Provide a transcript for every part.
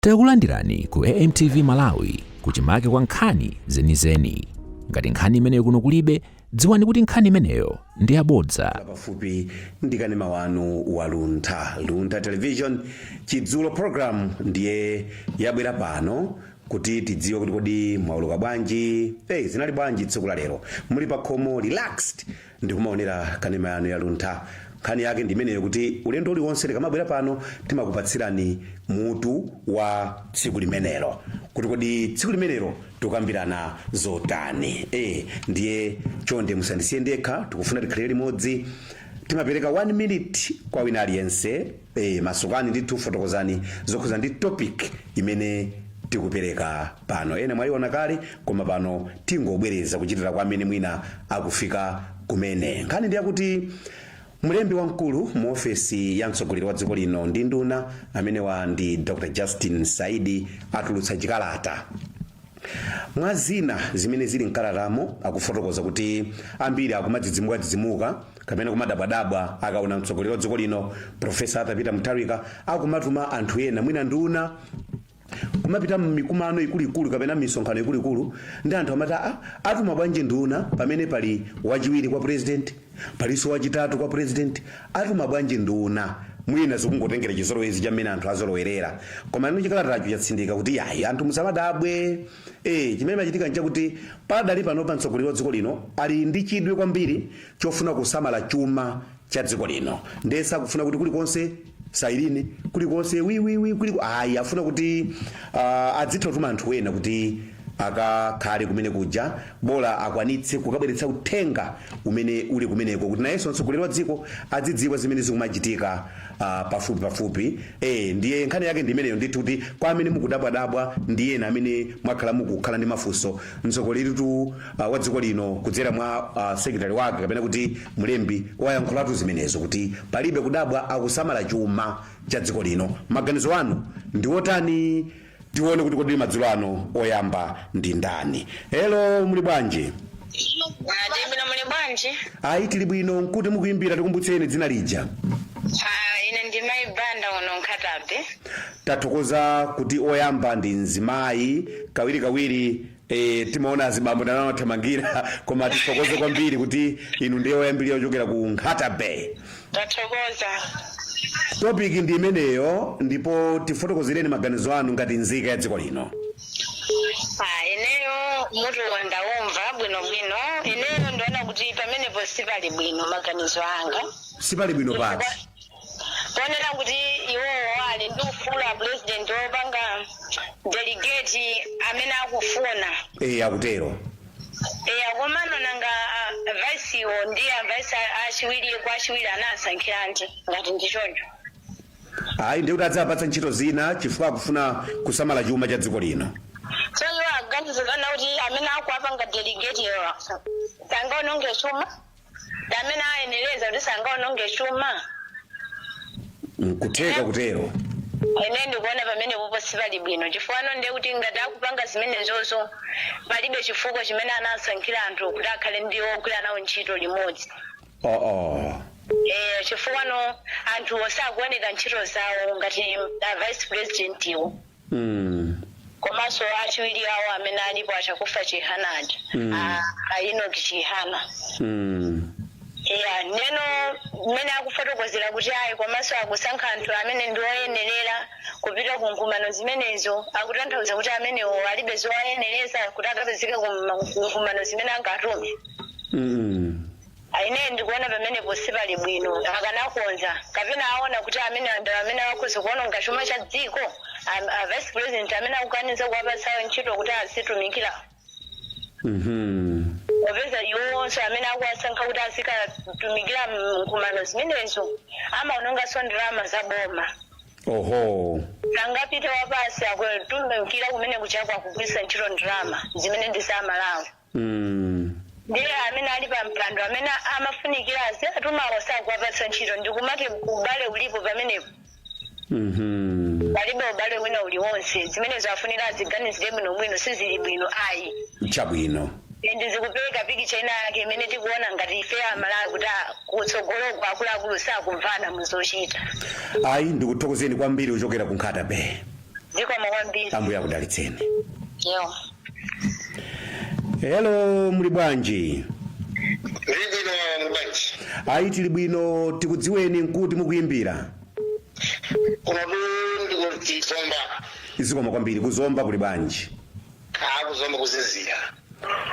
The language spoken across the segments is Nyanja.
Takulandirani ku AMTV Malawi kuchimake kwa nkhani zenizeni. Ngati nkhani imeneyo kuno kulibe, dziwani kuti nkhani imeneyo ndi yabodza. Pafupi ndikanema wanu wa Luntha Television chidzulo program ndiye yabwera pano kuti tidziwe kuti kodi mwauluka bwanji, zinali bwanji tsiku la lero. Muli pa khomo relaxed ndikumaonera kanema yanu ya Luntha. Nkhani yake ndi imeneyo kuti ulendo uliwonse likamabwera pano timakupatsirani mutu wa tsiku limenelo. Kuti kodi tsiku limenelo tukambirana zotani. Ndiye chonde musandisiye ndekha, tikufuna tikhale limodzi. Timapereka 1 minute kwa wina aliyense, masukani ndi tufotokozani zokhuza ndi topic imene tikupereka pano. Ene mwaliona kale koma pano tingobwereza kuchitira kwa amene mwina akufika kumene. Nkhani ndiye kuti mulembi wamkulu mu ofesi ya mtsogoleri wa dziko lino ndi nduna amene wa ndi Dr. Justin Saidi atulutsa chikalata. Mwazina zimene zili mkalatamo akufotokoza kuti ambiri akumadzidzimuka kapena kumadabwadabwa akaona mtsogoleri wa dziko lino Profesa Peter Mutharika akumatuma anthu ena mwina nduna kumapita mikumano ikulu kapena misonkhano ikulu ndi anthu amata atuma bwanji nduna pamene pali wachiwiri kwa president, paliso wachitatu kwa president, atuma bwanji nduna mwina zikungotengera chizolowezi chamene anthu azolowerera. Koma ino chikalatacho chatsindika kuti yayi anthu musamadabwe. Chimene machitika nchakuti padali pano pa mtsogoleri wa dziko lino ali ndi chidwi kwambiri chofuna kusamala chuma cha dziko lino. Ndesa kufuna kuti kulikonse sailini kulikonse afuna kuti adzitotuma anthu ena kuti akakhale kumene kuja bola akwanitse kukabweretsa uthenga umene uli kumeneko kuti nayenso mtsogoleri wa dziko adzidziwa zimene zikumachitika pafupi. Ndiye nkhani yake ndi imeneyo ndithu kuti kwa amene mukudabwadabwa ndiye ena amene mwakhala mukukhala ndi mafunso mtsogoleri wa dziko lino kudzera mwa secretary wake kapena kuti mulembi wayankhulatu zimenezo kuti palibe kudabwa, akusamala chuma cha dziko lino. Maganizo anu ndi otani? Tione kuti kodi madzulo ano oyamba ndi ndani. Hello, muli bwanji? Ndimina muli bwanji? Tili bwino. Nkuti mukuimbira tikumbutseni dzina lija. Ine ndi Mayi Banda uno Nkatabe. Tathokoza kuti oyamba ndi mzimayi kawiri timaona azibambo ndanawo thamangira koma tithokoze kwambiri kuti inu ndiye oyambirira kuchokera ku Nkatabe. Tathokoza. Topic ndi imeneyo ndipo tifotokozereni maganizo anu ngati nzika ya dziko lino. Ineyo mutu ndaumva bwinobwino. Ineyo ndiona kuti pamenepo sipali bwino maganizo anga. Sipali bwino pati. Kuonera kuti iwo ali ndi ufulu wa president wopanga delegate amene akufuna. Akutero. Komano nanga vice ndiye vice achiwiri anasankhira nti ngati ndichonjo. Ndiye kuti adzapatsa ntchito zina chifukwa akufuna kusamala chuma cha dziko lino. So iwo aganizikana kuti amene akuapanga delegate iwo sangaononge chuma, amene ayeneleza kuti sangaononge chuma. Kutero. Ine ndikuona pamene popo sipali bwino chifukwa ndiye kuti ngati akupanga zimenezozo palibe chifukwa chimene anasankhira anthu kuti akhale ndiwo ogwira nawo ntchito limodzi. Chifukwa anthu osakuoneka ntchito zawo ngati vice president iwo. Komanso achiwiri awo amene alipo achakufa Chihanadi. Enoch Chihana. Neno mmene akufotokozera kuti komanso akusankha anthu amene ndi oyenerera kupita ku nkumano zimenezo akutanthauza kuti amenewo alibe zowayenereza kuti akapezeke ku nkumano zimene angatume. Ine ndikuona pamenepo sipali bwino akanakonza kapena aona kuti amene akhoza kuononga chuma cha dziko vice president amene akukaniza kuwapatsa ntchito kuti azitumikira. Opeza iwonso amene akuwasankha kuti azikatumikira nkumano zimenezo amaononganso ndalama za boma. Sangapite wapasi akutumikira kumene kuchakwa akugwiritsa ntchito ndalama zimene ndi za Malawi. Ndiye amene ali pa mpando amene amafunikira atuma sakuwapatsa ntchito ndikumati ubale ulipo pamenepo. Palibe ubale wina uliwonse zimene zafunira aziganizire bwino sizili bwino chabwino. Ndizikupeka pikicha ina yake imene tikuona ngati ife Malawi kuti kutsogoloko akuluakulu sakumvana muzochita. Ndikuthokozeni kwambiri kuchokera ku Nkatabe. Ziko mwambiri. Ambuye akudalitseni. Yo. Hello muli bwanji? Ndibwino mbanji. Ayi tili bwino, tikudziweni nkuti mukuyimbira. Kuno ndi Zomba. Zikomo kwambiri kuzomba kuli bwanji? Kuzomba kuzizira.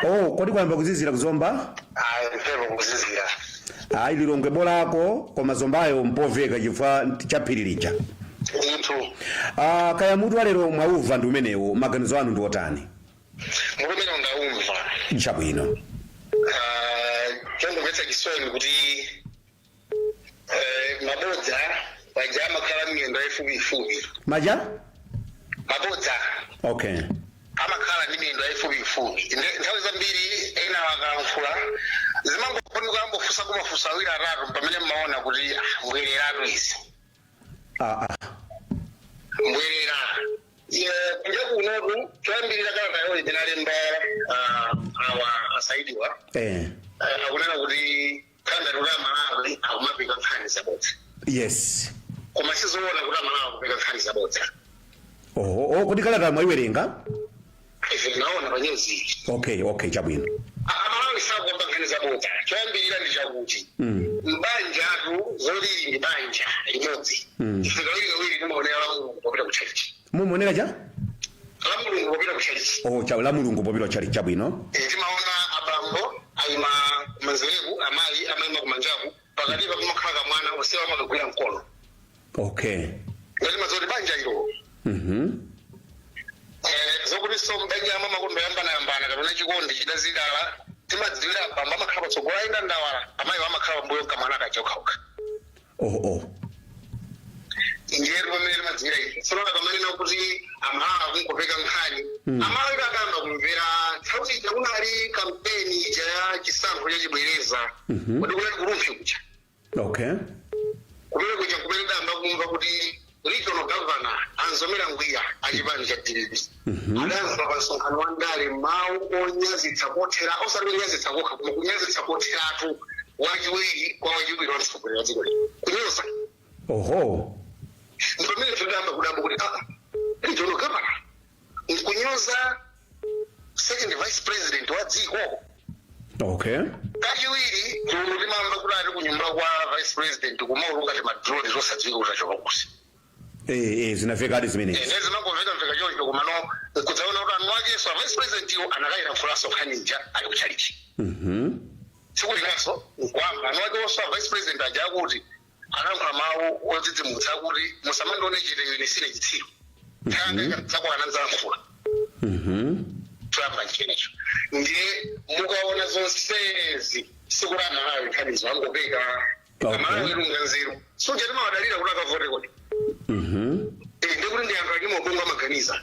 Oh, kodi kwamba kuzizira kuzomba? Mphepo kuzizira. Ayi lilongwe bolako koma zombayo mpoveka chifukwa chaphiririja. Ndithu. Kaya mutu walero mwauva ndi umenewo, maganizo anu ndi otani? Mulumene ndaumva. Chabwino. Chongomvetsa chisoni kuti mabodza paja amakhala miyendo yayifupifupi. Maja? Mabodza. Okay. Amakhala ndi miyendo yayifupifupi. Nthawi zambiri ena akalankhula zimangofunika ambofusa kumafusa awiri atatu pamene mmaona kuti mbwereratu izi. Mbwerera. Kunja kunoku choyambirira kalata yawo ndinalemba awa asaidiwa. Akunena kuti khanda lula Malawi akumapika nkhani zabodza. Yes. Koma sizoona kuti Malawi akupika nkhani zabodza. Kodi kalata mwayiwerenga? Ife tinaona panyezi. Okay, chabwino. Malawi sakuomba nkhani zabodza. Choyambirira ndi chakuti. Mbanja atu zolili ndi banja limodzi. Ife kawiri timaonera la Mulungu popita kuchachi. Mumonera cha? La Mulungu popita kuchachi. La Mulungu popita kuchachi chabwino. Timaona abambo ayima manzereku amayi amayima kumanjaku pakati pakumakhala kamwana osewa amakagwira mkono. Okay. Ngati mazoti banja ilo. Zokuti so mbanja ama makondo yambana kapena chikondi chidazidala timadziwira abambo amakhala patsogola ayenda ndawala amayi amakhala pambuyo kamwana akachokauka. Ingeri pamene madziwira ife. Tsono kamanena kuti Amalawi akunkopeka nkhani. Amalawi akamba kumvera nthawi kunali kampeni ya chisankho chachibwereza. Kuti kunali kuluphi kucha. Okay. Kumene damba kumva kuti regional governor Anzomera Ngwiya achipani cha DDP. Adanza pasonkhano wa ndale mawu onyazitsa kothera osati onyazitsa kokha koma kunyazitsa kotheratu wachiwiri kwa wachiwiri wa mtsogoleri wa dziko lino. Kunyoza. Ndipamene tudamba kudamba kuti regional governor nkunyoza second vice president wa dziko. Okay. Kachiwiri timamva kuti ali kunyumba kwa vice president kumauluka ti madrone zosadziwika kuti achoka kusi. Zinafika hadi zimenezi. Zinangomveka choncho kumano kudzaona kuti anu wake so vice president yo anakayira mfulaso khaninja ali kuchariti. Sikuti naso nkwamba anu wake so vice president aja kuti anankha mawu odzidzimutsa kuti musamandione chete ine sine chitsiro. Tanga tsako ananza mfula. Trump chinecho. Ndiye mukaona zonsezi sikula Malawi khanizo angopeka. Malawi lunganziro. So jema wadalira kuti akavote kodi. Ndikuti ndi anthu akimo bonga maganiza.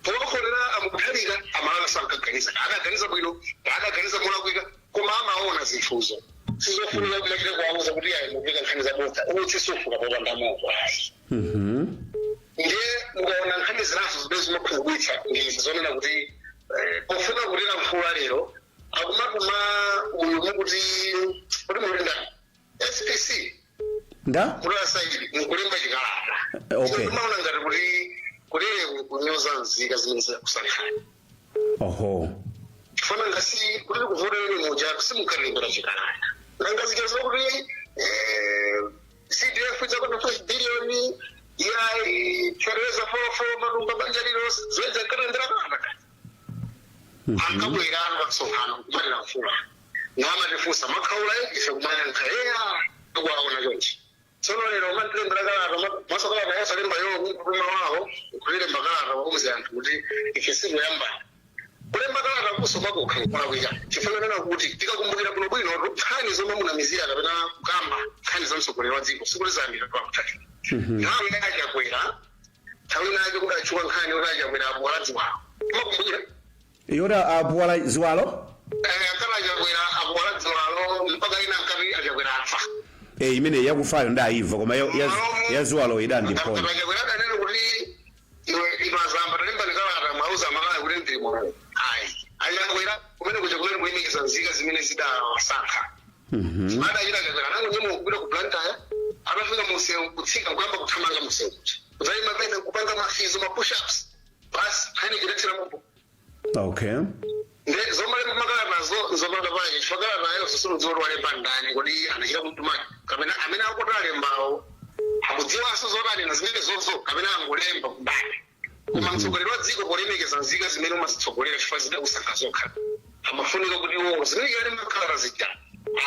Pokokolera amukuthalira Amalawi sankaganiza. Akaganiza bwino, akaganiza mulakwika koma amaona zinthuzo. Sizofunika kumachita kuwauza kuti ayi mupika nkhani zabodza. Uthi sofuka popanda moko ayi. Ndiye mukaona nkhani zinazo zimene zimakhuzubwitsa ndizonena kuti pofuna kulira mfula lero akumatuma uyu mukuti kuti mulenda SPC nda kula saidi nkulimba chikalata. Okay. Maona ngati kuti kulire kunyoza nzika zimene zakusankhani. Chifana ngasi kuti kuvota ine moja simukalembera chikalata. Nangazikira kuti CDF chakuti billion ya choreza fofo marumba banja lilo zoeza kalendera kana. Akabwera akusonkhana kumalira mfula. Nama lifusa makhaula ife kumanya nkhaya kwaona chonchi. Tsono lero matilembera kalata masakala kayasa lemba yo kupima wawo kulemba kalata wakuze anthu kuti ife siku yamba. Kulemba kalata kusoma kokha kwawika. Chifanana kuti tikakumbukira kuno bwino nkhani zomwe munamizira kapena kukamba nkhani za mtsogoleri wa dziko sikulizambira kwa kutatu. Nthawi yake yakwera nthawi yake kudachuka nkhani yoti yakwera abwaladzi wawo. Makumbukira yora abuwala ziwalo? Kala yakwera abwaladzi wawo mpaka ina nkati yakwera afa. Imene yakufayo ndaiva koma ya ziwalo idandi point. Yakwera danene kuti imazamba talemba nikalata mwauza Malawi kuti ndimo. Ayakwera kumene kumene kuyimikiza nzika zimene zidawasankha. Mada ila yakwera nango nyemo kupita ku Blantyre. Anafika museu kutsika kwamba kuthamanga museu. Uzayima pena kupanga mafizo ma push ups basi hani kiretira mumbo okay nde zomale magala nazo zomala baye chifagala nayo sisulu zoro wale bandani kodi anachira kumtumaki kamena amena akotale mbao akudziwa asozorani na zimene zonzo kamena angolemba kubali kuma mtsogoleri wa dziko polemekeza nzika zimene umasitsogolera chifukwa zida kusakazoka amafunira kuti wo zimene yali makhala zita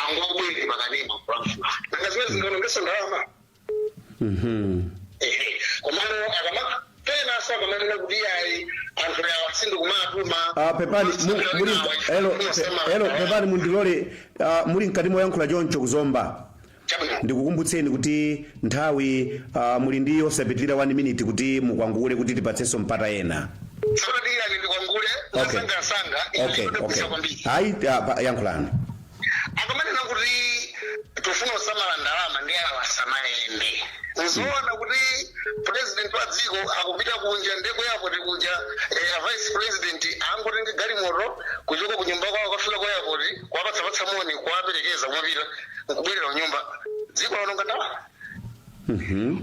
angobwere makanema kulamfuna nanga zimene zingaonongesa ndalama komano akama pena saka manena kuti ayi anthu ya sindu kumatuma pepani hello pepani mundilole muli mkati moyankhula choncho kuzomba ndikukumbutseni kuti nthawi muli ndi yosapitirira 1 minute kuti mukwangule kuti tipatsenso mpata ena sakadira ndi kwangule okay hayi yankhulani akamanena kuti tufuna usamala ndalama ndi awasamaende nzoona kuti president wa dziko akupita kunja ndeko yapo tikunja vice president angotenge galimoto kuchoka kunyumba kwawo kafika kwa airport kwapatsa moni kwaperekeza kumapita nkubwerera kunyumba dziko laononga ndalama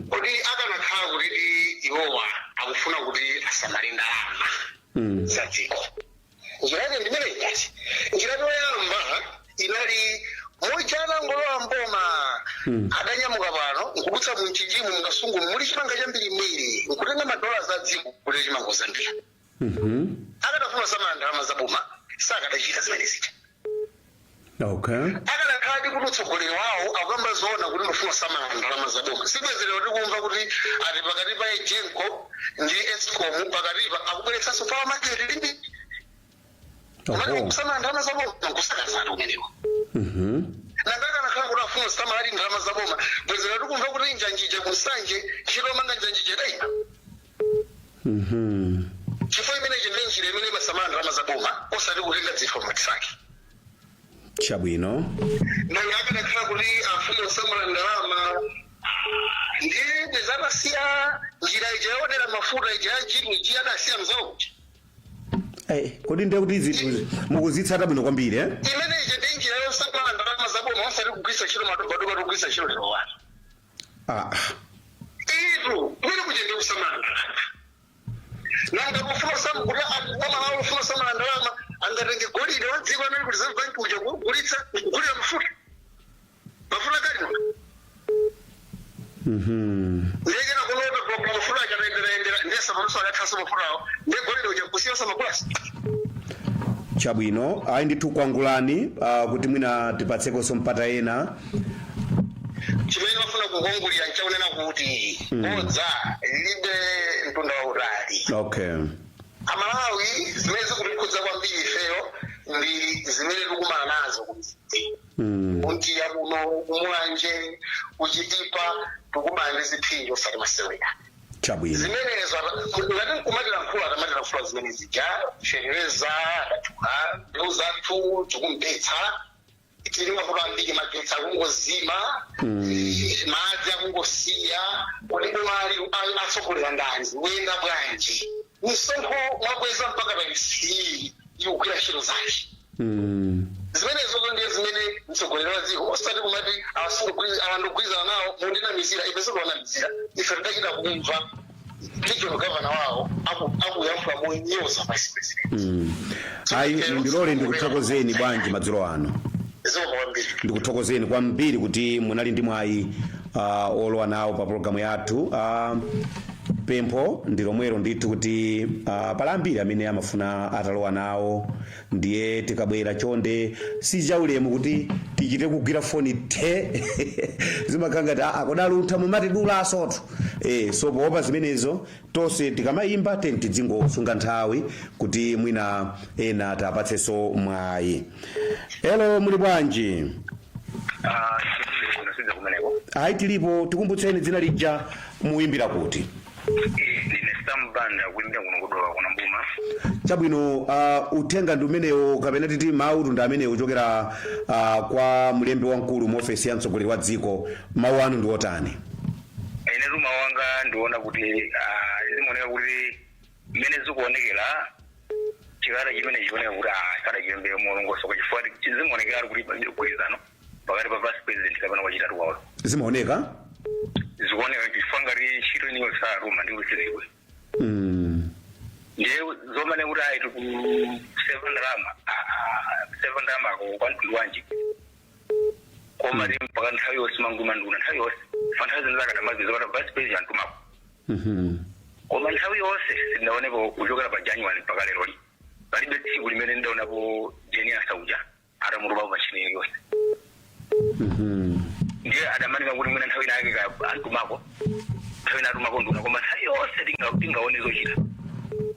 kuti akanakhala kuti iwowa akufuna kuti asamale ndalama za dziko njira yake ndimene ikati njira yoyamba inali mojana ngolowa mboma adanyamuka pano nkubutsa munchijimu mungasungu muli chipanga chambiri mwiri nkutenga madola za dziko kuti chimango zambiri akadafuna samala ndalama za boma sakadachita zimene zita okay akadakhala kuti utsogoleri wawo akuyamba zoona kuti ndofuna samala ndalama za boma sibwezerero tikumva kuti ati pakati pa ejenco ndi escom pakatipa akubweretsanso pawa maketi limbi umati kusamala ndalama za boma nkusakazana umenewo nangaka nakhala kuti afuna samala ali ndalama za boma bwezerero tikumva kuti njanjije kusanje chilomanga njanjije daima chifukwa imenechi ndi njira imene imasamala ndalama za boma osati kutenga dzifo matisaki chabwino nanga akadakhala kuti afuna kusamala ndalama ndi zanasiya njira ija yodera mafuta ija ya jini ija adasiya mzawo kuti kodi ndiye kuti izi mukuzitsata bwino kwambiri imene ija ndi njira yosamala ndalama za boma osati kugwisa chilo madobadoba tikugwisa chilo lero wanu itu kumene kuja ndi kusamala ndalama nanga kufuna kuti amalawo ufuna kusamala ndalama angatenge golide wa dziko amene kuti Reserve Bank kuja kugulitsa kugulira mafuta kali no ndekera kunota kwa mafuta akanaenderera ndesa maluso akathasa mafutawo ndi golide uja kusiyasa makulasi chabwino ayi ndithu kwangulani kuti mwina tipatsekonso mpata ena chimene wafuna kukongolera nchakunena kuti bodza lilibe mtunda wautali okay amalawi zimene zikutikhudza kwambiri ifeyo ndi zimene tikumana nazo kuntiya kuno kumulanje kuchitipa tikumana ndi ziphinjo osati masewera chabwino zimenezo ngati nkumatira mkulu atamatira mfula zimene zija chereza adachula mbewu zathu tikumpetsa tili mafuta ambiri magetsi akungozima madzi akungosiya kuti kumali atsogolera ndani wenda bwanji msonkho mwakweza mpaka paisi ikukwira ntchito zake zimenezo ndiye zimene mtsogoleri wa dziko osati kumati awandogwirizana nawo mundinamizira ifenso tiwanamizira ife tidachita kumva regional governor wawo akuyankhula monyoza vice president ayi ndilole ndikuthokozeni bwanji madzulo ano ndikuthokozeni kwambiri kuti munali ndi mwayi olowa nawo pa programu yathu pempho ndilomwero ndithu kuti pali ambiri amene amafuna atalowa nawo ndiye tikabwera chonde sichaulemu kuti tichite kugwira foni the zimakhala ngati kodaluntha mumatidulaso so poopa zimenezo tonse tikamayimba tidzingosunga nthawi kuti mwina ena tapatsenso mwayi. Hello, muli bwanji? Ayi tilipo, tikumbutseni dzina lija muyimbira kuti? Chabwino uthenga ndi umenewo kapena titi mawu ndi amenewo ochokera kwa mlembi wamkulu mu ofesi ya mtsogoleri wa dziko, mawu anu ndi otani? Ine zuma wanga ndiona kuti zimoneka kuti mmene zikuonekera chikala chimene chioneka kuti asala chiyembe mulongoso kwa chifukwa zimonekera kuti kugwirizano pakati pa vice president kapena wachitatu wawo. Zimaoneka? Zikuoneka chifukwa ngati ntchito iniyo saruma ndi kuchizikwe. ndiye zomane kuti ayi ku 7 rama 7 rama kwa mtundu wanji koma ndi mpaka nthawi yonse manguma nduna nthawi yonse fantazi ndakatamaziza kuti vice president tumako koma nthawi yonse sindinaonepo kuchokera pa January mpaka lero li palibe tsiku limene ndaonapo Jenia Sauja atamutupa machini yonse ndiye adamanika kuti mwina nthawi inake atumako nthawi inatumako nduna koma nthawi yonse tingaone zochita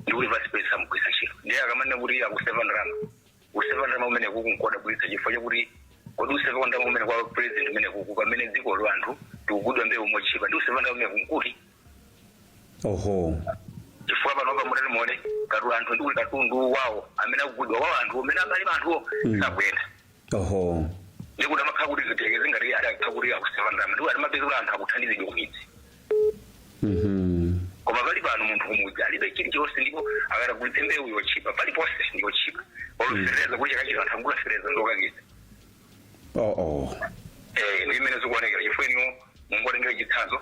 ndikuti vice president amugwisa ntchito ndiye akamanena kuti aku 7 rama umene kukunkoda bwisa chifukwa chakuti kodi usevanda umene kwa president umene kuku pamene dziko lo anthu tikugudwa mbewu mochipa ndi usevanda umene kunkuti chifukwa panopa mutati muone katu anthu ndikuti katundu wawo amene akugudwa wawo anthu umene amali anthuwo sakuyenda ndikuti amakhala kuti zitekeze ngati adakhala kuti akusevandama ndikuti atimapeza kuti anthu akuthandizidwe kumidzi koma pali pano munthu kumudzi alibe chilichonse ndipo akatagulitse mbewu yochipa paliponse ndi yochipa olufereza kuti chakachita anthu angulafereza ndokakisa ndi imene zikuonekera chifukwa iniwo mungotengera chitsanzo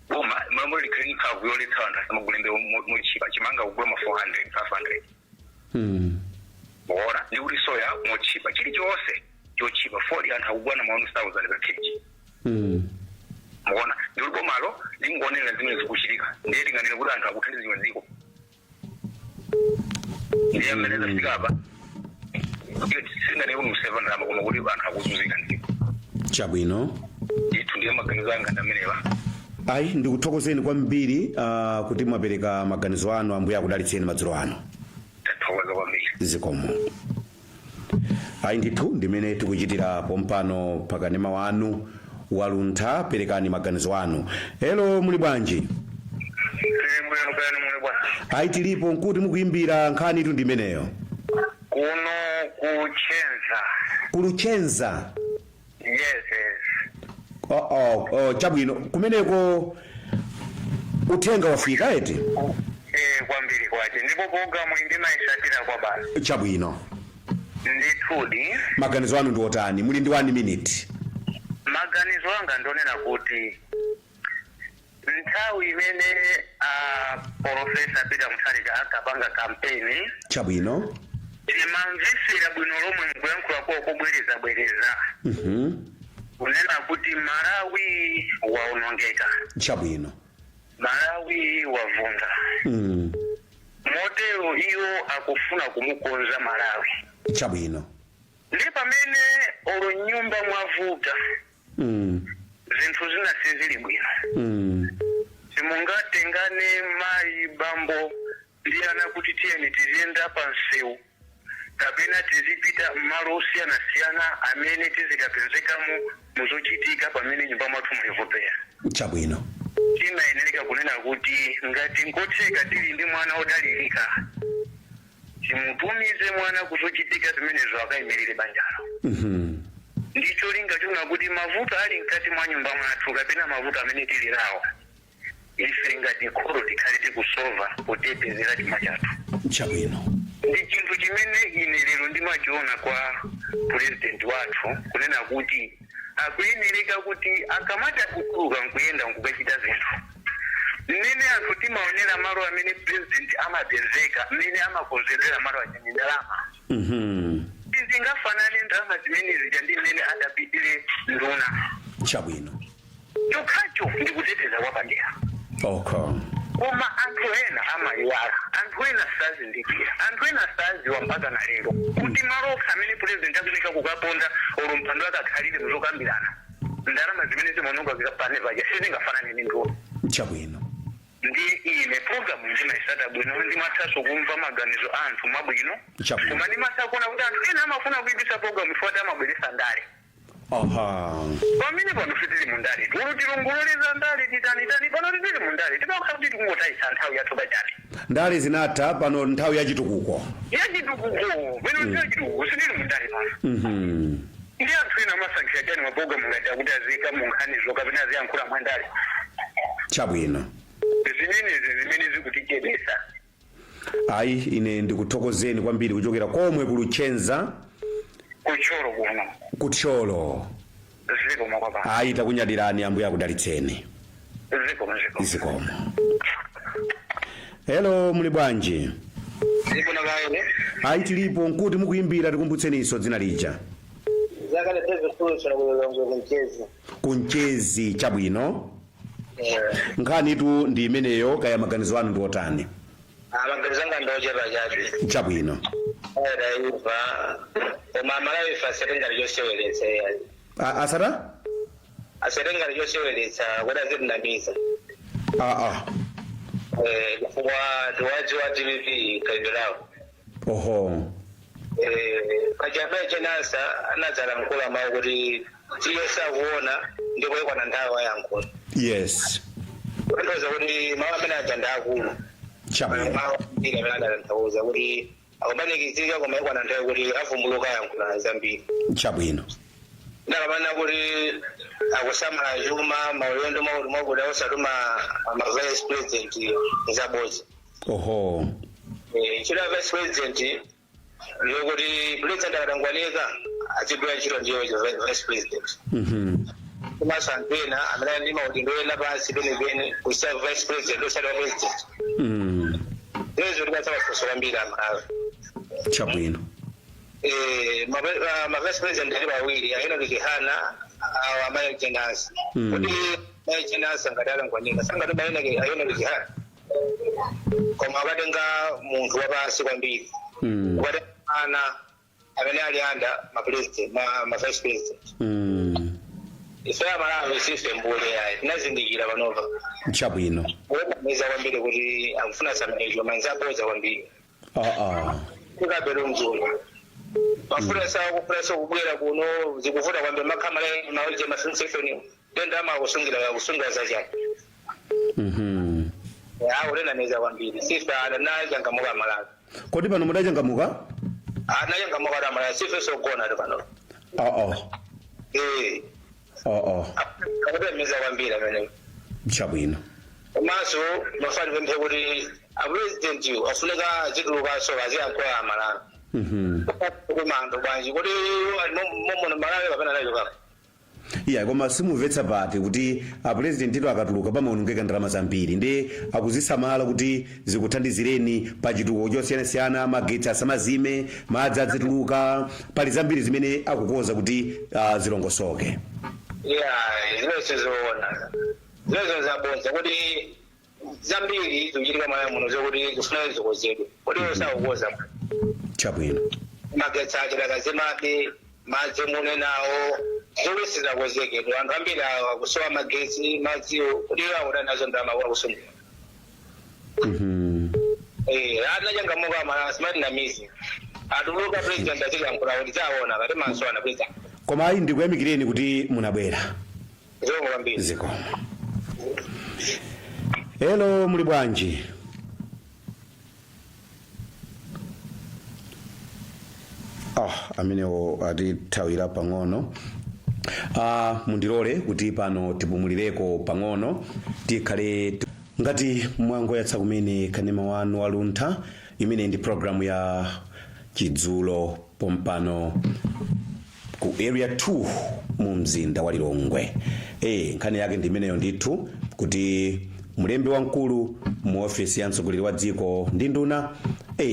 boma mlambo likhali nkhavu yoletsa anthu asamagule mbewu mochipa chimanga kugula ma 400 500 muona ndi kuti soya mochipa chilichonse chochipa 40 anthu akugula na 1000 per kg muona ndi kuti bomalo lingonera zimene zikuchitika ndiye tinganene kuti anthu akuthandizidwa dziko ndiye amene zafika apa singane kuti 7 rama koma kuti anthu akuzunzika dziko chabwino itu ndiye maganizo anga ndamenewa ayi ndikuthokozeni kwambiri kuti mwapereka maganizo anu ambuye akudalitseni madzulo ano tathokoza kwambiri zikomo ayi ndithu ndimene tikuchitira pompano pakanema wanu waluntha perekani maganizo anu hello muli bwanji ayi tilipo nkuti mukuimbira nkhani itu ndimeneyo kuno Luchenza yes chabwino kumeneko uthenga wafika eti kwambiri kwache ndipo programu ndinaishatira kwa basi chabwino ndithudi maganizo anu ndi otani muli ndi 1 minute maganizo anga ndonena kuti nthawi imene Professor Peter Mutharika akapanga campaign chabwino timamvesera bwino lomwe mkuyankhula kwa kubwereza kunena kuti Malawi waonongeka chabwino Malawi wavunda motero iyo akufuna kumukonza Malawi chabwino ndi pamene nyumba mwavuta zinthu zina sizili bwino simungatengane mai bambo ndiyana kuti tiyeni tiziyenda pansewu kapena tizipita mmalo osiyana amene tizikapezekamo muzochitika pamene nyumba mwathu mulivopera chabwino timayenera kunena kuti ngati ngotseka tili ndi mwana odalirika timutumize mwana kuzochitika zimenezo akayimirire banjalo ndicho linga chona kuti mavuto ali mkati mwa nyumba mwathu kapena mavuto amene tili nawo ife ngati kholo tikhale tikusolva kutetezera chuma chathu chabwino ndi chinthu chimene ine lero ndimachiona kwa president wathu kunena kuti akuyenereka kuti akamata kutuluka nkuyenda nkukachita zinthu mmene anthu timaonera malo amene president amapezeka mmene amakonzerera malo achani ndalama izingafanane ndalama zimene zija ndi mmene adapitire nduna chabwino chokhacho ndikuteteza kwapadera koma anthu ena amayiwala, anthu ena sazindikira, anthu ena saziwa mpaka na lero kuti malo amene president akunika kukaponda olumpando akakhalire muzokambirana ndalama zimene zimononga zikapane paja sizingafanane ndi nduna. Chabwino Ndi ine program ndimayisada bwino ndimathaso kumva maganizo anthu mabwino koma ndimasakuona kuti anthu ena amafuna kuibisa program ifuata amabweresa ndale. Pamene pano sitili mundale tilunguloliza ndale titani pano titili mundale tipakhala kuti tikungotayisa nthawi yathu pachati ndale zinatha pano nthawi yachitukuko bwino nthawi yachitukuko sitili mundale pano. Ndi anthu ena amasankhira chani maprogramu ngati akuti azika mu nkhanizo kapena aziyankhula mwandale. Chabwino zimene zikutichedesa. Ayi ine ndikuthokozeni kwambiri kuchokera komwe ku Luchenza kucholo kuno kucholo zikomo kwa baba. Ayi takunyadirani ambuye akudalitseni Zikomo. zikomo. Hello muli bwanji? Ndikuna kaene. Ayi tilipo nkuti mukuyimbira tikumbutseninso dzina lija. Zakale teve kucho kulongo kunchezi. Kunchezi chabwino. Nkhani tu ndi imeneyo kaya maganizo anu ndi otani? Maganizo anga ndochera chabe. Chabwino. Era ifa. Mama la ifa serenga lyoseweleza yayi. Asara? Aserenga lyoseweleza wada zinamiza. Kwa tuwaji wa TV kaibirao. Oho. Kajabe jenasa anazala nkula mauri tiyesa kuona ndiko kwa nandawa yangu. Yes. Ndoza kuti mama mena ajanda akulu. Chabwino. Mama ndika mena ndauza kuti akumanikizika koma kwa nandawa kuti avumbuluka yangu na Zambia. Chabwino. Ndakamana kuti akusamala Juma maulendo mauri mwakuda osatuma vice president Nzabozi. Oho. Chira vice president lokuti president akatangwanika achidwa chiro ndiyo vice president. Kuma sampena amene ndi maudindoyena pasi penepene kusa vice president osati president. Lezo tikasaba kusola mbira amalawi. Chabwino. Ma vice president ali bawiri ayina kihana amaye jenasi. Kuti maye jenasi ngadala ngwanika sangati bayina ayina kihana. Koma badenga muntu wabasi kwambiri. Wade ana amene ali anda ma president ma vice president. Ife amalawi system bole yayi nazindikira banova. Chabwino. Weza kwambiri kuti akufuna samanejo manzapoza kwambiri. Kukabero mzulu. Mafuta sawa kupresa kubwera kuno zikuvuta kwambiri makamala maulije masensition tenda kusungira zaja. Ya urena neza kwambiri. Sifa anaja ngamuka malawi. Kodi pano mudaja ngamuka? Anaja ngamuka da malawi sifa sokona pano. Akube meza kwambiri amene. Chabwino. Maso mafari vempe kuti a president afuneka zituluka so aziyankhola malawi. Kumando bwanji kuti momona malawi kapena nayo kaka. Iya koma simumvetsa pati kuti a president ito akatuluka pamaonongeka ndalama zambiri ndi akuzisamala kuti zikuthandizireni pa chitukuko chosiyanasiyana magetsi asamazime madzi azituluka pali zambiri zimene akukonza kuti zilongosoke. Zimene sizoona. Lezo zabonza kuti zambiri tuchitika malawi muno zokuti kufuna zikozedwe. Kuti osakukoza. Chabwino. Magetsi achilakazimabe madzi mune nawo zolesi zakozekedwa anthu ambiri akusowa magetsi madziwo kuti akuda nazo ndalama kwakusungula. Anachangamuka malawi simati namizi atuluka president achilankhula kuti taona kati maso ana president. Koma ayi ndikuyamikireni kuti munabwera. Zomwe kwambiri. Ziko. Hello muli bwanji? Amenewo atithawira pang'ono. Mundilole kuti pano tipumulireko pang'ono tikhale ngati mwangoyatsa kumene kanema wanu waluntha imene ndi programu ya chidzulo pompano ku area 2 mu mzinda wa Lilongwe. Nkhani yake ndi imeneyo ndithu kuti mlembi wamkulu mu ofisi ya mtsogoleri wa dziko ndi nduna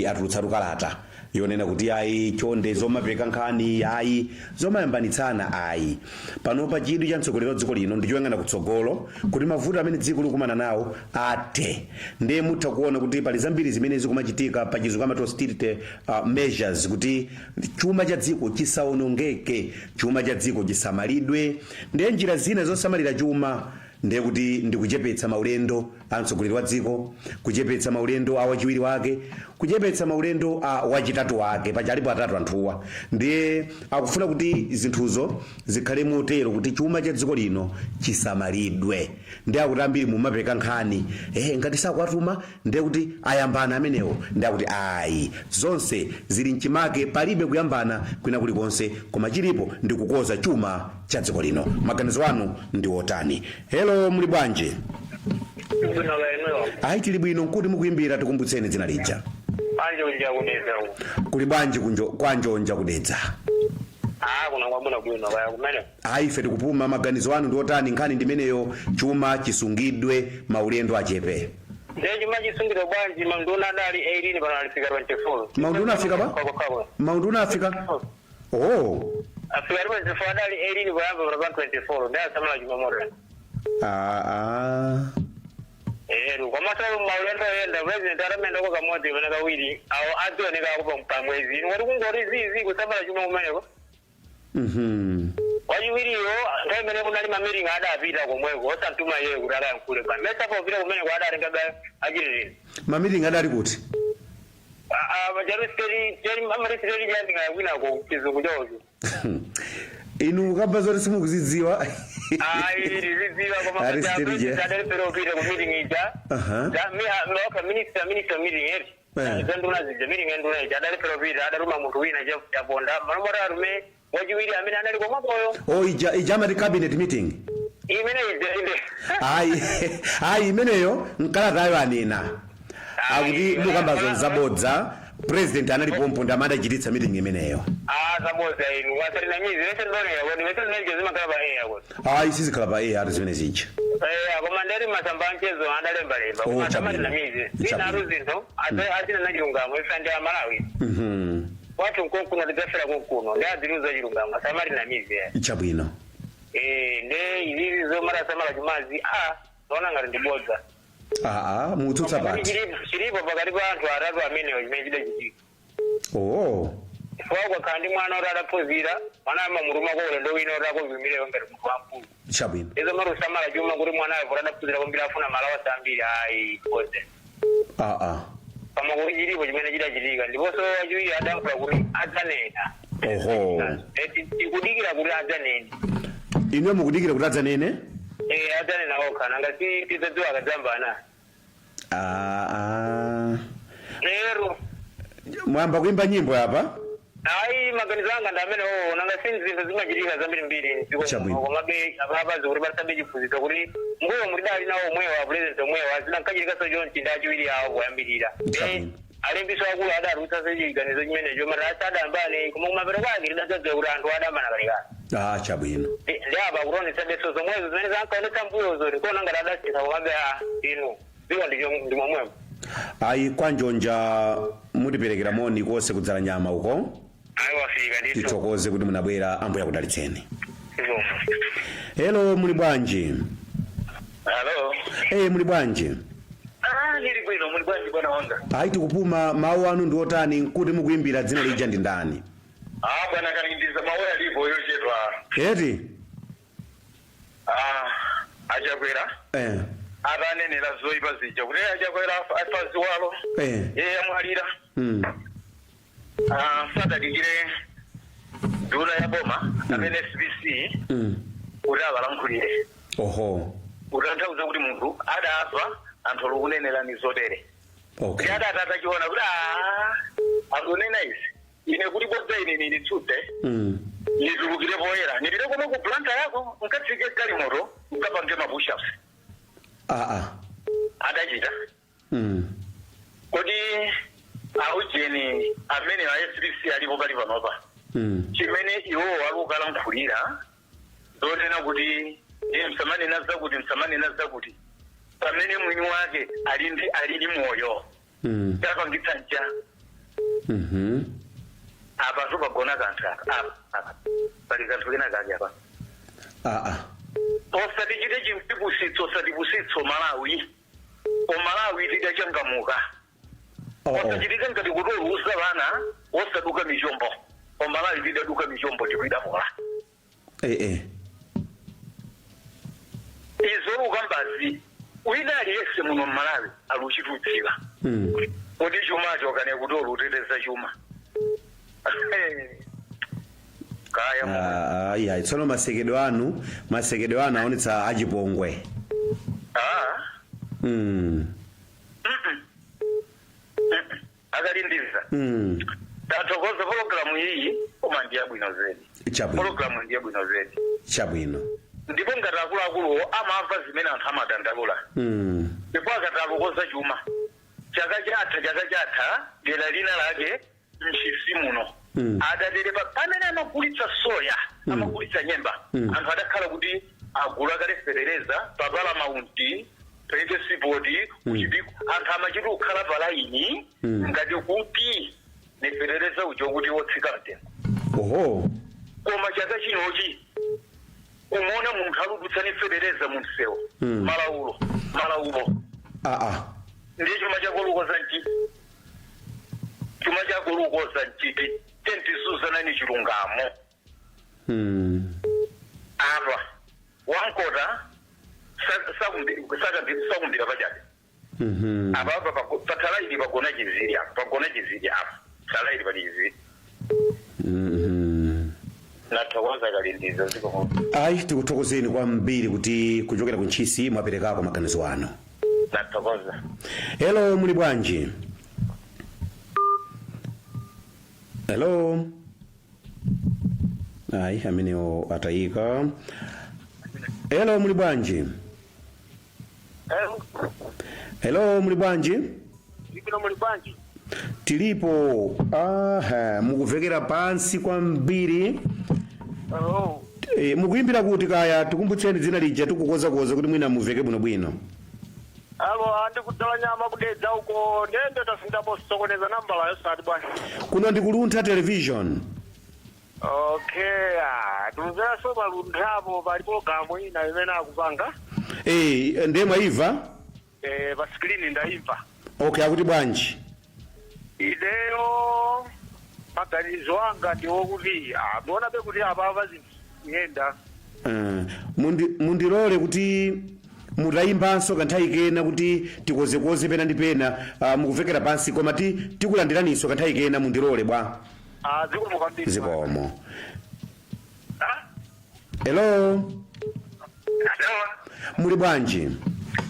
atulutsa kalata yonena kuti ayi chonde zomapereka nkhani ayi zomayambanitsana ayi pano pa chidwi cha mtsogoleri wa dziko lino ndi choyang'ana kutsogolo kuti mavuto amene dziko likumana nawo athe ndiye mutha kuona kuti pali zambiri zimene zikumachitika pa chizungu amati hostility measures kuti chuma cha dziko chisaonongeke chuma cha dziko chisamalidwe ndiye njira zina zosamalira chuma ndiye kuti ndikuchepetsa maulendo a mtsogoleri wa dziko kuchepetsa maulendo a wachiwiri wake kuchepetsa maulendo a wachitatu wake pachalipo atatu anthuwa ndiye akufuna kuti zinthuzo zikhale motero kuti chuma cha dziko lino chisamalidwe ndiye akuti ambiri mumapereka nkhani ngati sakuatuma ndiye kuti ayambana amenewo ndiye kuti ayi zonse zili mchimake palibe kuyambana kwina kulikonse koma chilipo ndikukoza chuma cha dziko lino. Maganizo anu ndi otani? Hello muli bwanji? Ayi tili bwino nkuti mukuyimbira tikumbutseni dzina lija. Anjonja kudedza. Kuli bwanji kwanjonja kudedza? Kuna kwabuna bwino kaya kumene. Ayi ife tikupuma maganizo anu ndi otani nkhani ndimeneyo chuma chisungidwe maulendo achepe. Ndeji maji sungiro bwanji manduna dali 18 bana alifika 24. Maunduna afika ba? Maunduna afika? Oh. Afika 24 dali 18 bwana bana 24. Ndio samala Jumamosi. Kwa masabu maulendo yenda president aramenda kwa kamote bana kawili au ado ne ka kwa mpamwezi. Ngori kungori zizi kusabala Jumamosi ko. Wajiwiri yo ngai mene munali mamiri ngada apita komweko osantuma yeye kutala nkule ba mesa po vile kumene kwada ringaga ajiri mamiri ngada ari kuti bajaru steri mamari steri jandi ngai wina ko kizungu jojo inu kabazo simu kuzidziwa riziwa kwa mabajaru steri pero vile kumiri ngija da minister meeting eri nduna zije meeting nduna ija da pero vile ada ruma muntu wina je bonda marmora rume wajiwiri amina nali kwa maboyo ijama cabinet meeting imene ije ai imeneyo nkala tayo anena akuti mukambazo zabodza president analipo mponda manda chititsa meeting imeneyo zabodza inu wasalina mizi wese ndone yabo wese ndone zima kala ba yabo sisi kala ba ari zimene zinja komandari masamba nchezo adalemba lemba kuma tamati na mizi ina ruzinto atina najirungamo ifande ya Malawi watu nkonkuna ligafera kunkuno ndia ziruza jirungama samari na mizi ichabwino nde izizi zo mara samara jumazi naona ngari ndibodza mututsa bati chiripo pakati pa anthu atatu amene imejida chitiki kwa kandi mwana ora adapozira mwana amamuruma ko ulendo wino ora ko vimire ngari mtu wankulu chabwino izo mara samara juma kuri mwana avura adapozira kombira afuna malawa sambiri bodze kama kujiripo jimene jida chilika ndiposo wajuyi adankula kuri adzanena tikudikira kuri adzanene inwe mukudikira kuti adzanene adzanena okha ngati tizadziwa akadzambana lero mwamba kuimba nyimbo hapa maganizo anga ndamene nanga sinzi zimachitika zambiri mbiri komabe ababazi kuti basabe chiphunzitso kuti mbuyo mulidali nawo mwewa president mwewa zina nkachilikaso chonchi ndachiwiri awo kuyambirira alembiso akulu adarutsa sechiganizo chimenecho mara asadambane koma kumapero kwake lidadzadza kuti anthu adamana kalekale chabwino ndi apa kutonetsa beso zomwezo zimene zankaonetsa mbuyozo ndikuona ngati adasitha komabe inu dziko ndi momwemo kwanjonja mutiperekera moni konse kudzala nyama uko wafika ndithu tithokoze kuti munabwera ambuya kudalitseni hello muli bwanji muli bwanji ndili bwino muli bwanji bwana wanga tikupuma mawu anu ndi otani nkuti mukuimbira dzina lija ndi ndani bwana kalindiza mawu alipo yochedwa eti achakwera atanenera zoyipa zija kuti achakwera afaziwalo amwalira sadadikire nduna ya boma amene SBC kuti avalankhulire kutanthauza kuti munthu adafa anthu olukunenelani zotere ndi atatachiona kuti akunena izi ine kuti bodza ine nilitsute nitulukire poyera nipite komwe ku planta yako nkatsike galimoto nkapange mapushups adachita kodi aujeni amene a SBC alipo pali panopa chimene iwo alukalankhulira zonena kuti msamanena zakuti pamene mwini wake alili moyo tapangitsa nja apa tupagona kanthu apa pali kanthu kena kake apa osatichite osatipusitso Malawi tidachangamuka osachitika ngati kuti olusa vana osaduka michombo Malawi tidaduka michombo tikuidamola izo ukambazi wina aliyese muno Malawi aluchitutsika kuti chumacho kane kuti oluteteza chuma kaya tsono masekedwe anu aonetsa achipongwe akalindiza tathokoza programu iyi koma ndiya bwino zedi programu ndiya bwino zedi chabwino ndipo ngati akuluakuluwo amamva zimene anthu amadandaula ndipo akatalukoza chuma chaka chatha dera lina lake mchisi muno adaderepa pamene amagulitsa soya amagulitsa nyemba anthu adakhala kuti agula kale fereleza papala maunti pendency board uchipiko anthu amachita kukhala palaini ngati kuti neferereza ucho kuti wotsika mtengo. Oho. Koma chaka chinochi umona munthu akudutsa neferereza mu msewu malaulo ndiye chuma chakolukoza nchiti tentizuzana ni chilungamo apa wankota sakumbira pachake apa patalaidi pagona chiziri apa talaidi pali chiziri nathokoza kalindizo ziko ayi tikuthokozeni kwambiri kuti kuchokera ku Ntchisi mwaperekako maganizo ano. Nathokoza. Hello, muli bwanji? Hello. Ayi amenewo atayika. Hello, muli bwanji? Hello, muli bwanji? Tilipo. Mukuvekera pansi kwambiri. Mukuimbira kuti kaya tikumbutseni dzina lija tikukoza kuti mwina muveke bwino. Alo andi kudala nyama kudedza uko ndende tasinda bosokoneza nambala yosati bwana. Kuno ndi Luntha television. Okay, tunzera so balunthabo bali program ina imene akupanga. Ndiye mwaiva? Pa screen ndaimva. Okay, akuti bwanji? Ideyo maganizo anga ndiwo kuti muona be kuti abava ziyenda. Mundilole kuti mutayimbanso kanthawi kena kuti tikozekoze pena ndi pena mukuvekera pansi koma tikulandiraninso kanthawi kena mundilole bwa. Zikomo kwambiri. Zikomo. Hello. Muli bwanji?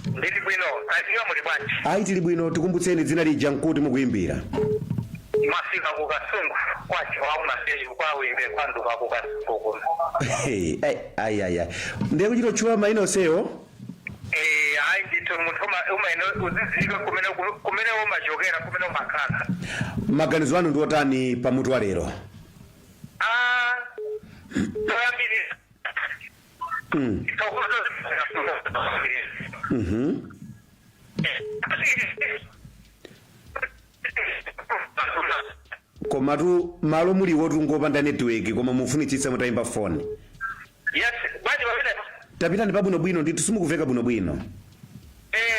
Ndili bwino, kaiwa muli bwanji? Ayi tili bwino, tikumbutseni dzina lija nkuti mukuimbira. Mafika kukasungu kwachi wauna seyi kwa uimbe kwanduka kukasungu. Ayi. Ndiye kuchito chua maino seyo? Ayi ndito mutoma umaino uzizika kumene umachokera kumene umakhala. Maganizo anu ndiotani pamutu wa lero? Toyambiri. Komatu malo muliwo tungopanda network koma mufunitsitsa mutayimba phone. Yes, bali wabena. Tapita ndi pabwino ndithu simukuveka bwino.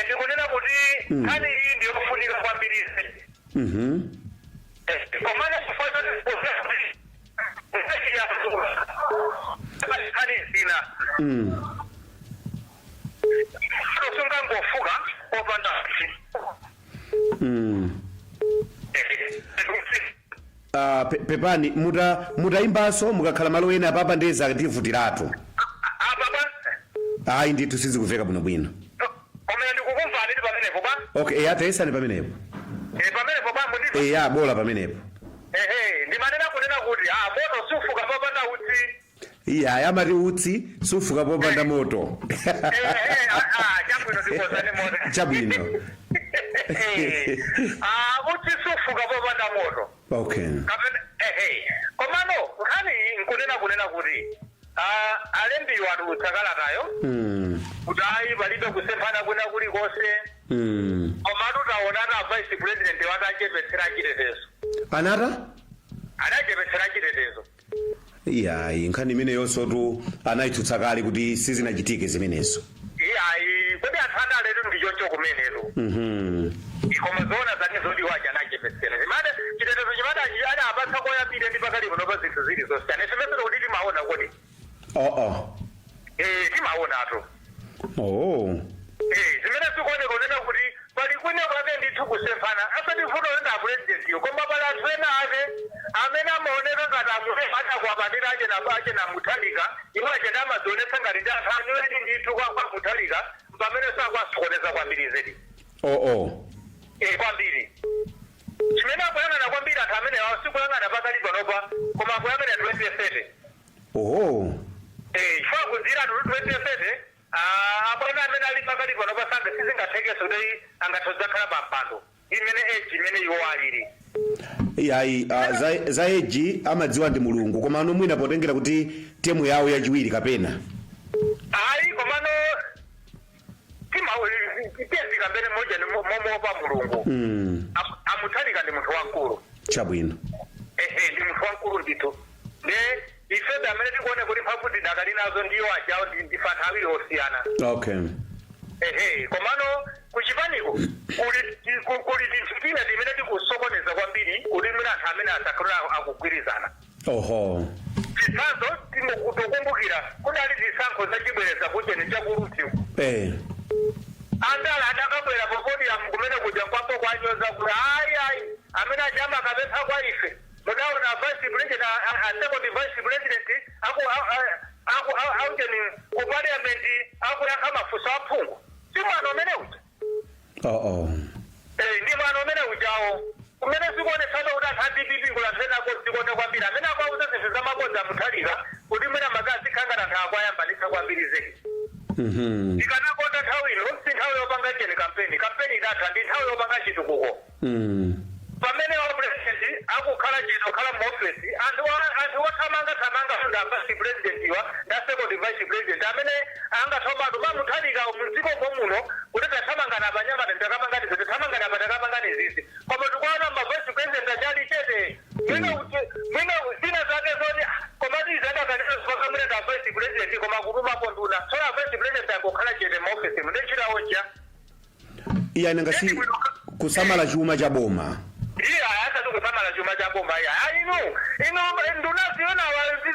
Ndikunena kuti kani iyi ndiyo kufunika kwambiri. Komana kufuata kani zina. Kusunga ngofuka opanda. Pepani mutayimbanso mukakhala malo ena apapa ndeza tivutiratu. Ayi ndithu sizikuveka bwino. Omene ndikukumva nditi pamenepo ba? Okay, atayesani pamenepo. Pamenepo ba munditi? Bola pamenepo. Ndimanena kunena kuti moto sufuka popanda utsi. Amati utsi sufuka popanda moto. Chabwino ndikozane moto. Chabwino. Utsi sufuka popanda moto. Okay. Komano nkhani kunena kuti alembi watu utsakalatayo kuti ayi palibe kusemphana kwina kulikonse komatu taonana vice president wati achepetsera chitetezo. Anachepetsera chitetezo. Ayi nkhani imeneyonso tu anayitsutsa kale kuti sizinachitike zimenezo. Ayi kodi anthu andaletu ndichocho kumenetu. Koma zona zake zodi wacha anachepetsera. Zimane chitetezo chimene apatsa koyambire ndi pakali panopa zinthu zili zosiyana. Ifemesero kuti timaona kodi. Timaona tu. Zimene sikuoneka kunena kuti pali kwina kwake ndithu kusemphana asati mfundo ena president yo koma pali anthu ena ake amene amaoneka ngati achakwapatira ache na Muthalika iwo achena amazionetsa ngati ndi anthu anyoedi ndithu kwa Muthalika pamene sakwasokoneza kwambiri zedi. Kwambiri. Chimene akuyang'ana kwambiri anthu amene sikuyang'ana pakali panopa koma akuyang'ana 2030. Chifukwa kudzira 2030 apana amene ali pakali panopa sanga sizingathekeso kuti angathodzakhala pampando imene imene iwo alili. Ayi za eji amadziwa ndi Mulungu koma ano mwina potengera kuti temu yawo yachiwiri kapena. Ayi komano itezi kambene moja ni momopa mulungu amuthalika ndi munthu wankulu chabwino ndi munthu wankulu ndithu ne ifeda amene tikuone kuti mphamvu tidakali nazo ndiyo ajawo ndifa nthawi yosiyana okay komano kuchipaniko kuli tinthu tina timene tikusokoneza kwambiri kuti mwina anthu amene asakhala akugwirizana oho chitsanzo tikukumbukira kunali zisankho zachibwereza kuchene chakulutiku andala adakabwera popodium kumene kuja kwapo kwanyoza kuti ayi amene achama akapempha kwa ife mudaona vice president second vice president aujeni ku parliament akuyankha mafunso aphungu si mwana umene uja ndi mwana umene ujawo kumene zikuonetsana kuti anthu adpp kulanthena zikuone kwambiri amene akwauza zinthu zamabodza amuthalika kuti mwina magazi khangana anthu akwayambanitsa kwambiri zeki ikanakonda nthawi ino si nthawi yopanga cheni kampeni idatha ndi nthawi yopanga chitukuko pamene wapresidenti akukhala chino khala muofesi anthu othamanga nga vice president iwa na second vice president amene angathomatu mamuthalika mdziko muno kuti tathamangana abanyamata ndakamangani ziti thamangana apatakapangani zizi koma tikuona ma vice president achali chete mwina zina zake zoti komatizi adakanipakamwine ka vice president koma kutumapo nduna sola vice president akukhala chete muofesi mundechitawo ja iya nangasi kusamala chuma cha boma asati kusamala chuma cha boma ino ndunaziona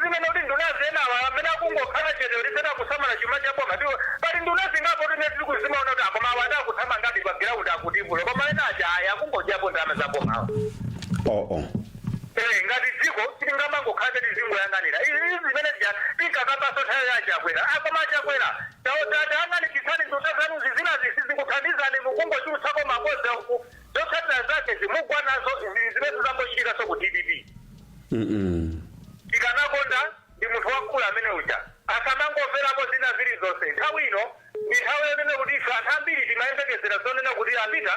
zimene kuti ndunazienawa amene akungokhala chete ulisena kusamala chuma cha boma pali ndunazingapo tine tiri kuzimaona kuti akoma awada akuthama ngati pa ground akutivulo koma ena aja akungojapo ndalama za bomawo ngati dziko tilingamangokhala tizingoyang'anira izi zimene tinkakapaso nthawi yachakwera akoma achakwera tayang'anikitsani nduta zanuzi zinazi sizikuthandizani mukungochulutsako mabodza zotsatira zake zimugwa nazo zimene zambochitika so ku dpp tikanakonda ndi munthu wakulu amene uja asamangomverapo zina zili zonse nthawi ino ndi nthawi yonena kuti ife anthu ambiri timayembekezera zonena kuti apita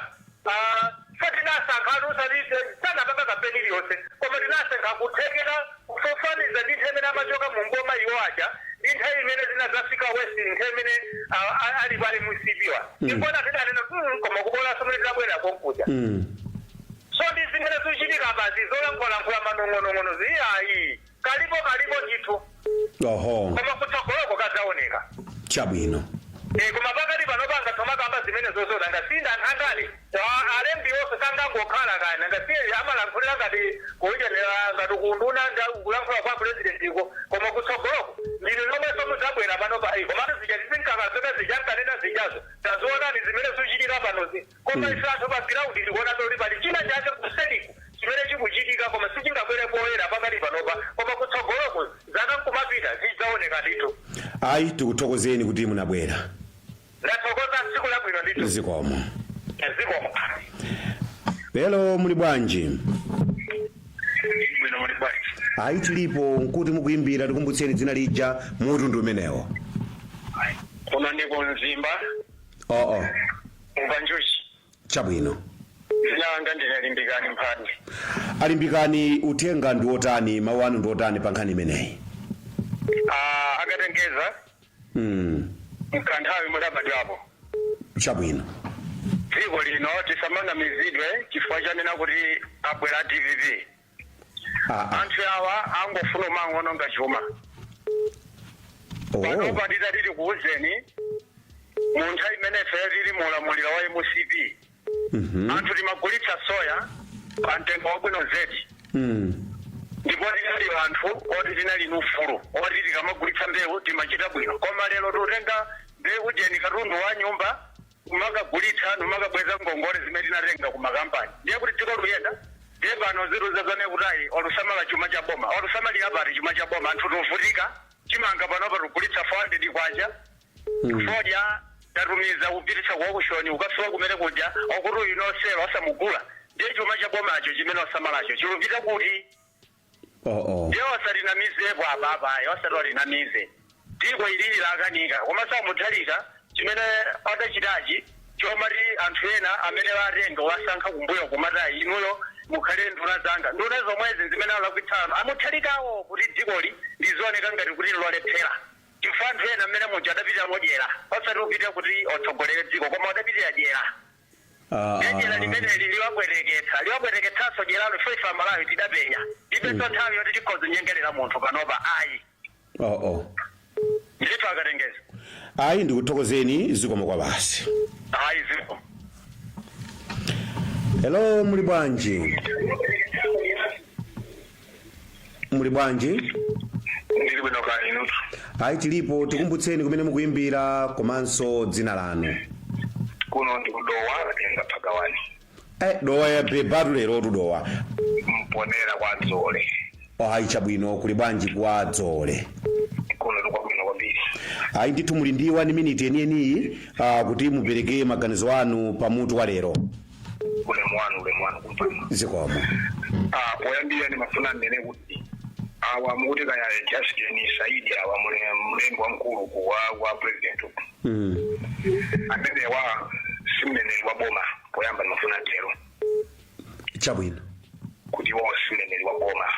fatinasankha sanapanga kampeni iliyonse koma tinasankha kuthekera kufofaniza ndi nthawi imene amachoka mu mboma iwo aja ndi nthawi imene zina zafika west nthawi imene ali pali musipiwa ndikuona tidanena koma kubolanso mene tidabwera konkuja so ndi zimene zichitika bazi zolankhula manong'onong'ono ziyayi kalipo ndithu koma kutsogoloko kadzaoneka chabwino koma pakati pano pangathoma kamba zimene zozona ngasinda anthu angati alembi onse sangangokhala kaya ngasiye amalankhulira ngati kuitanira ngati kunduna kulankhula kwa presidentiko koma kutsogoloko ndinu lomweso mudzabwera pano payi komatu zija tizinkakaseka zijankanena zijazo tazionani zimene zichitika panozi koma ife anthu pa ground tikuona kuti pali china chake kuseliku chimene chikuchitika koma sichingabwere poyera pakati panopa koma kutsogoloko zakankumapita zidzaoneka ndithu ayi tikuthokozeni kuti munabwera ndathokoza tsiku labwino ndithu zikomo lero muli bwanji bwino muli bwanji ayi tilipo nkuti mukuyimbira tikumbutseni dzina lija mutundu umenewo kuno ndi kunzimba umvanjuchi chabwino dzina langa ndine Limbikani Mphande Alimbikani uthenga ndi otani mawu anu ndi otani pa nkhani imeneyi akatengeza mkanthawi mulabadwapo chabwino dziko lino tisamanamizidwe chifukwa chanena kuti abwera DVV anthu awa angofuna umang'ononga chuma panopa titati kuuzeni mu nthawi imene ife tili mulamuliro wa MCP anthu timagulitsa soya pa mtengo wabwino zedi ndipo tinali anthu oti tinali ufulu oti tikamagulitsa mbewu timachita bwino koma lero tikutenga mbewu jeni katundu wa nyumba kumakagulitsa numakabweza ngongole zimene tinatenga ku makampani ndiye kuti dziko luyenda ndiye pano ziru zazane kutayi olusamala chuma cha boma olusamalira pati chuma cha boma anthu tovutika chimanga panopa tikugulitsa 400 kwacha fodya tatumiza kupititsa ku auction ukafika kumene kuja okuti inosela osamugula ndiye chuma cha bomacho chimene osamalacho chilupita kuti ndiye osalinamizepo apapayo osati olinamize dziko ilili lakanika koma samuthalika chimene adachitachi chomati anthu ena amene atenga wasankha kumbuyo kumatayi inuyo mukhale nduna zanga nduna zomwezi zimene alakwitsano amuthalikawo kuti dzikoli lizooneka ngati kuti lolephera chifanthu ena mmene muja adapitira modyera osati upite kuti otsogolere dziko koma adapitira dyera dyera limeneli liwabwereketsanso dyeralo ife Malawi tidapenya ipenso nthawi yoti tikhoza nyengerera munthu panopa ayi ndithu akatengeza ayi ndikuthokozeni zikomo kwa basi ayi ziko. Hello, muli bwanji? Muli bwanji? ndili bwino kaya inu. Ayi tilipo, tikumbutseni kumene mukuyimbira komanso dzina lanu. Kuno ndikudowa tenga pagawani. Dowa ya bebatu lero tudowa. Mponera kwa Dzole. Ayi chabwino kuli bwanji kwa Dzole. Kuno ndikubwino kwambiri. Ayi ndithu muli ndi 1 minute eniyi kuti mupereke maganizo anu pamutu wa lero. Ulemwanu kumpano. Zikomo. Poyambira ni mafuna nene kuti awa muti kaya Justin Saidi awa mlengo wa mkulu wa president. Amene wa simneneli wa boma poyamba ni mafuna tero. Chabwino. Kuti wa simneneli wa boma.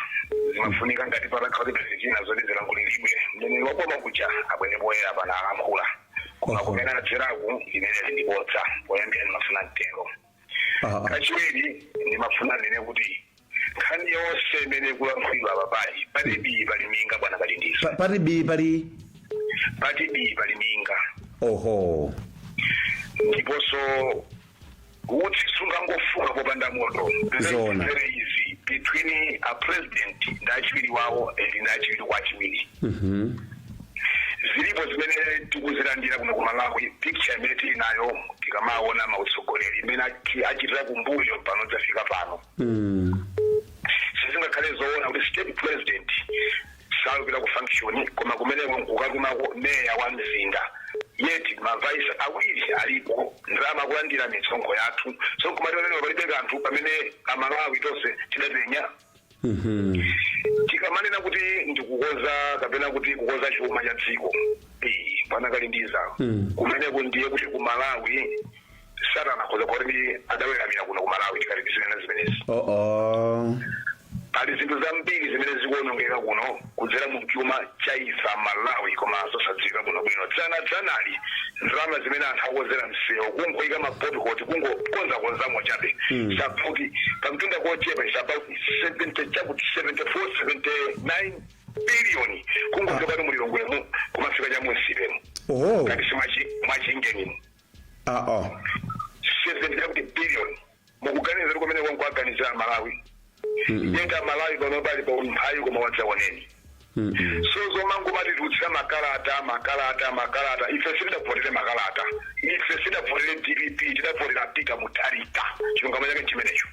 Zimafunika ngati pala khawti bezina zoti zilangulilibwe. Mneneli wa boma kuja abwene boyera pana akamkhula. Kuma kumena atsiraku imene ndibotsa poyambira ni mafuna tero. Kachiwiri ni mafuna nene kuti nkhani yonse imene kulankhulidwa apapayi pali B pali minga bwana Kalindiza. Pali B pali minga. Oho. Ndiponso kuti sungangofuka popanda moto. Zona. Very easy between a president ndachiwiri wawo and ndachiwiri kwachiwiri. Zilipo zimene tikuzilandira kuno Malawi picture imene tili nayo tikamaona mautsogoleri imene achitira kumbuyo pano zafika pano. Sizingakhale zoona kuti state president salupira ku function koma kumene kukatuma meya wa mzinda yeti mavice awiri alipo ndalama kulandira misonkho yathu so kumalero palibe kanthu pamene Amalawi tonse tidapenya. Tikamanena kuti ndikukoza kapena kuti kukoza chuma cha dziko pana Kalindiza kumene kundiye kuti ku Malawi satana koza kuti adaweramira kuno ku Malawi tikalizana zimenezi. Pali zinthu zambiri zimene zikuonongeka kuno kudzera mu chuma cha ifa Malawi koma zosadziwika kuno bwino dzanali ndalama zimene anthu akozera msewu kungoyika mabodikoti kungokonzakonzamo chabe saputi pamtunda kochepa about 74-79 billion kungozoka mulilongwemo kumafika cha musipemo kati simachingeni 70 billion mukuganiza kumene kwankuaganiza Malawi yenga Malawi panobali pa umphayi koma wadzaoneni. So zomangu mati tutsira makalata ife sidapotele makalata ife sidapotele DPP tidapotela Peter Mutharika chilungamo chake chimenecho.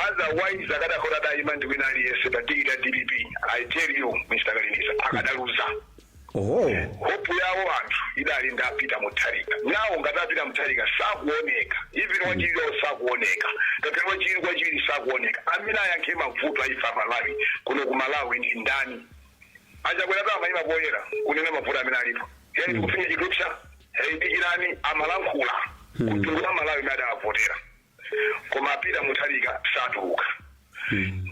Otherwise akadakola daima ndiwina aliyese patikita DPP I tell you Mr. Kalindiza akadaluza. Hope yawo anthu idali nda Peter Mutharika nawo ngati Peter Mutharika sakuoneka even wachiliwo sakuoneka ngati wachili sakuoneka amina yankhe mavuto aifa Malawi kuno ku Malawi ndi ndani achakwera kama ima boyera kunena mavuto amina alipo yani kufinya chigupsa ndikirani amalankhula kutungula Malawi nada avotera koma Peter Mutharika satuluka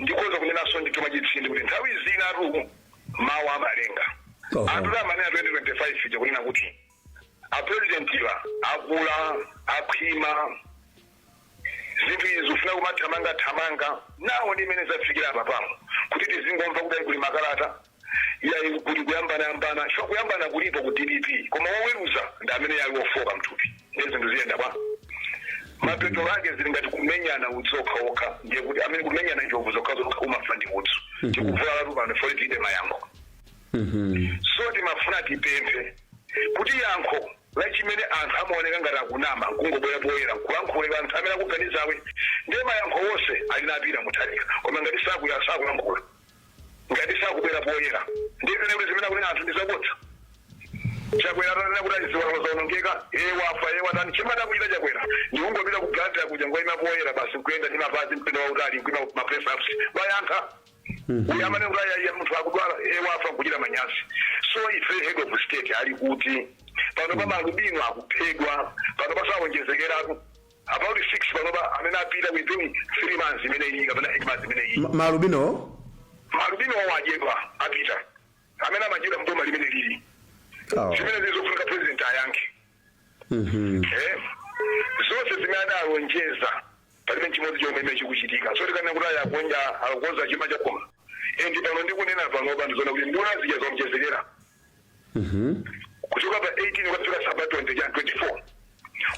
ndikoza kunena so ndituma chitsindi kuti nthawi zina ru mawu amalenga. Atula manena 2025 ije kunena kuti a president iwa akula akhima zinthu izi ufuna kumathamanga nawo ndi imene zafikira apapamo kuti tizingomva kuti kuli makalata iya kuti kuyambana sho kuyambana kulipo ku DPP koma woweruza ndi amene yali wofoka mthupi nezinthu ziyenda bwa mapeto ake zili ngati kumenyana utsoka okha ndiye kuti amene kumenyana njovu zokhazo umafandi utso tikuvula latu pano for ite mayankho. So timafuna tipemphe kuti yankho lachimene anthu amaoneka ngati akunama kungobwera kulankhula anthu amene akuganizawe ndiye mayankho wonse ali na Peter Mutharika koma ngati sakulankhula ngati sakubwera poyera ndiye kuti zimene akunena anthu ndizabodza chakwera tana kuti aziwala zaonongeka wafa watani chimata kuchita chakwera ndikungopita kuplantira kuja ngoyima poyera basi kuyenda ndi mapazi mpendo wautali kuima mapress ups bayankha uyamane ngaya muthu akudwala wafa kuchita manyazi. So ife head of state ali kuti pano pa Malubino akuphedwa pano pasawonjezekeratu about 6 pano pa amene apita within 3 months imene iyi kapena 8 months imene iyi Malubino wajedwa apita amene amajira mboma limene lili zimene zizofunika president ayankhe zonse zimene adalonjeza palibe chimodzi chomwe chimene chikuchitika so tikana kuti akukonza chuma chakoma ndi pano ndikunena panopa ndizona kuti ndona zija zomchezekera kuchoka pa 18 kwafika sabato 24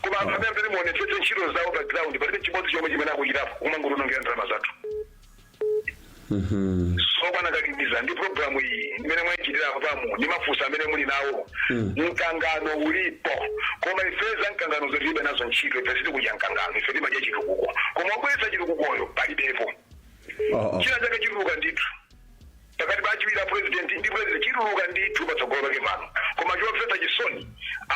koma amene mbere muonetsetse ntchito zawo pa ground palibe chimodzi chomwe chimene akuchitapo kumangotonongera ndalama zathu so kwanakakimiza ndi programu iyi imene mwayichitirapo pamo ndi mafunso amene muli nawo mkangano ulipo koma ifeza mkangano zotilibe nazo ntchito ife sitikudya mkangano ife timadya chitukuko koma obweretsa chitukukoyo palibepo china chake chituluka ndithu pakati pa achiwiri president ndi president chituluka ndithu patsogolo pake pano koma chopsetsa chisoni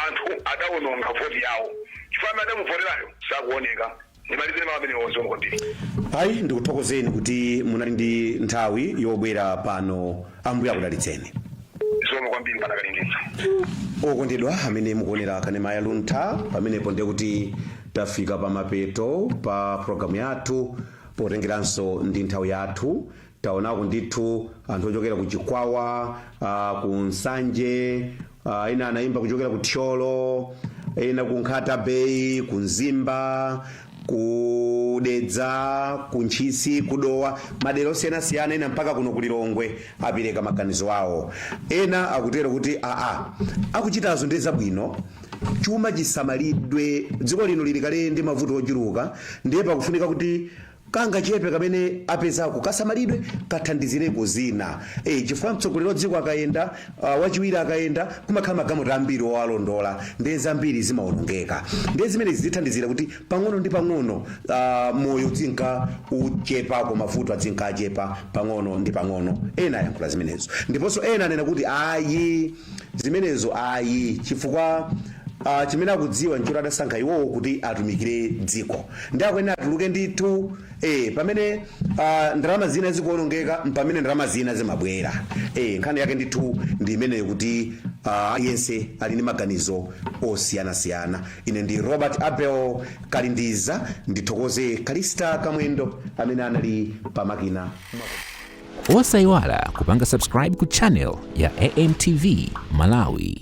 anthu adawononga voti yawo chifukwa adamuvoterayo sakuoneka nimalizeni mawu amene wonse omukondiri ayi ndikuthokozeni kuti munali ndi nthawi yobwera pano ambuye akudalitseni zomwe kwambiri panakalingitsa okondedwa amene mukuonera kanema ya luntha pamenepo ndiye kuti tafika pa mapeto pa programu yathu potengeranso ndi nthawi yathu taonako ndithu anthu ochokera ku Chikwawa ku Nsanje ena anayimba kuchokera ku Thyolo ena ku Nkhata Bay ku Nzimba ku Dedza ku Ntchisi kudowa madera osiyanasiyana ena mpaka kuno ku Lilongwe apereka maganizo awo ena akutera kuti akuchitazo ndi zabwino chuma chisamalidwe dziko lino lili kale ndi mavuto ochuluka ndiye pakufunika kuti kanga chepe kamene apezako kasamalidwe kathandizireko zina chifukwa mtsogoleri dziko akayenda wachiwiri akayenda kumakhala magalimoto ambiri owalondola ndiye zambiri zimaonongeka ndiye zimene zithandizira kuti pang'ono ndi pang'ono moyo udzinka uchepako mavuto adzinka achepa pang'ono ndi pang'ono ena ayankhula zimenezo ndiponso ena anena kuti ayi zimenezo ayi chifukwa chimene akudziwa nchoti adasankha iwowo kuti atumikire dziko ndi akuyenera atuluke ndithu pamene ndalama zina zikuonongeka pamene ndalama zina zimabwera nkhani yake ndithu ndi imeneyo kuti aliyense ali ndi maganizo osiyanasiyana ine ndi Robert Abel Kalindiza ndithokoze Kalista Kamwendo amene anali pamakina osayiwala kupanga subscribe ku channel ya AMTV Malawi.